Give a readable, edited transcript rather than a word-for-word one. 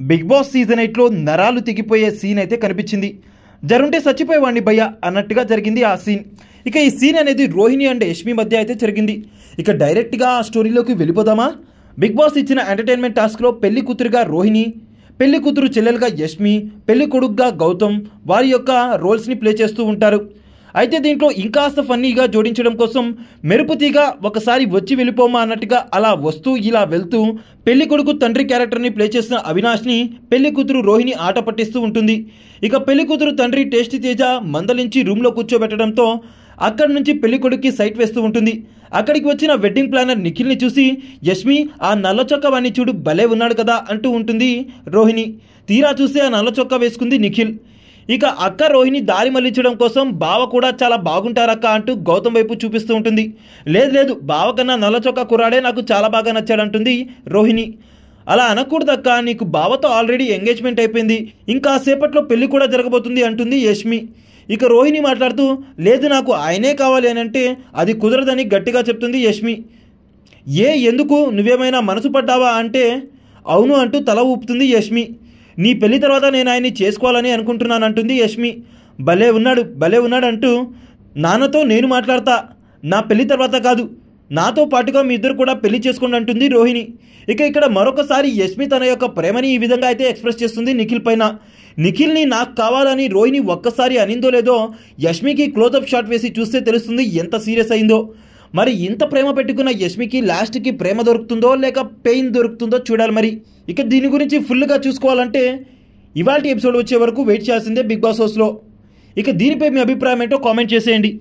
Big boss season 8లో నరాలు తెగిపోయే scene అయితే కనిపించింది. జరుంటే చచ్చిపోయేవాడిని భయ్య అన్నట్టుగా జరిగింది ఆ సీన్. ఇక ఈ సీన్ అనేది రోహిణి అండ్ యష్మి మధ్య అయితే జరిగింది. ఇక డైరెక్ట్గా ఆ స్టోరీలోకి వెళ్ళిపోదామా? బిగ్ బాస్ ఇచ్చిన ఎంటర్టైన్మెంట్ టాస్క్లో పెళ్లి కూతురుగా రోహిణి, పెళ్లి కూతురు చెల్లెలుగా యష్మి, పెళ్లి కొడుకుగా గౌతమ్ వారి యొక్క రోల్స్ని ప్లే చేస్తూ ఉంటారు. అయితే దీంట్లో ఇంకాస్త ఫన్నీగా జోడించడం కోసం మెరుపుతీగా ఒకసారి వచ్చి వెళ్ళిపోమా అన్నట్టుగా అలా వస్తూ ఇలా వెళ్తూ పెళ్లి కొడుకు తండ్రి క్యారెక్టర్ని ప్లే చేసిన అవినాష్ని పెళ్లి కూతురు రోహిణి ఆట పట్టిస్తూ ఉంటుంది. ఇక పెళ్లి కూతురు తండ్రి టేస్టీ తేజ మందలించి రూమ్లో కూర్చోబెట్టడంతో అక్కడి నుంచి పెళ్లి కొడుక్కి సైట్ వేస్తూ ఉంటుంది. అక్కడికి వచ్చిన వెడ్డింగ్ ప్లానర్ నిఖిల్ని చూసి యష్మి ఆ నల్ల చొక్కా వాడిని చూడు భలే ఉన్నాడు కదా అంటూ ఉంటుంది రోహిణి. తీరా చూస్తే ఆ నల్ల చొక్కా వేసుకుంది నిఖిల్. ఇక అక్క రోహిణి దారి మళ్లించడం కోసం బావ కూడా చాలా బాగుంటారక్క అంటూ గౌతమ్ వైపు చూపిస్తూ ఉంటుంది. లేదు లేదు, బావ కన్నా నల్ల చొక్కా కుర్రాడే నాకు చాలా బాగా నచ్చాడంటుంది రోహిణి. అలా అనకూడదక్క, నీకు బావతో ఆల్రెడీ ఎంగేజ్మెంట్ అయిపోయింది, ఇంకా సేపట్లో పెళ్లి కూడా జరగబోతుంది అంటుంది యష్మి. ఇక రోహిణి మాట్లాడుతూ లేదు నాకు ఆయనే కావాలి అని అంటే అది కుదరదని గట్టిగా చెప్తుంది యష్మి. ఎందుకు నువ్వేమైనా మనసు పడ్డావా అంటే అవును అంటూ తల ఊపుతుంది యష్మి. నీ పెళ్లి తర్వాత నేను ఆయన్ని చేసుకోవాలని అనుకుంటున్నాను అంటుంది యష్మి. భలే ఉన్నాడు అంటూ నాన్నతో నేను మాట్లాడతా, నా పెళ్లి తర్వాత కాదు, నాతో పాటుగా మీ ఇద్దరు కూడా పెళ్లి చేసుకోండి అంటుంది రోహిణి. ఇక ఇక్కడ మరొకసారి యష్మి తన యొక్క ప్రేమని ఈ విధంగా అయితే ఎక్స్ప్రెస్ చేస్తుంది నిఖిల్ పైన. నిఖిల్ని నాకు కావాలని రోహిణి ఒక్కసారి అనిందో లేదో యష్మికి క్లోజప్ షాట్ వేసి చూస్తే తెలుస్తుంది ఎంత సీరియస్ అయిందో. మరి ఇంత ప్రేమ పెట్టుకున్న యష్మికి లాస్ట్కి ప్రేమ దొరుకుతుందో లేక పెయిన్ దొరుకుతుందో చూడాలి మరి. ఇక దీని గురించి ఫుల్గా చూసుకోవాలంటే ఇవాల్టి ఎపిసోడ్ వచ్చే వరకు వెయిట్ చేయాల్సిందే బిగ్ బాస్ హౌస్లో. ఇక దీనిపై మీ అభిప్రాయం ఏంటో కామెంట్ చేసేయండి.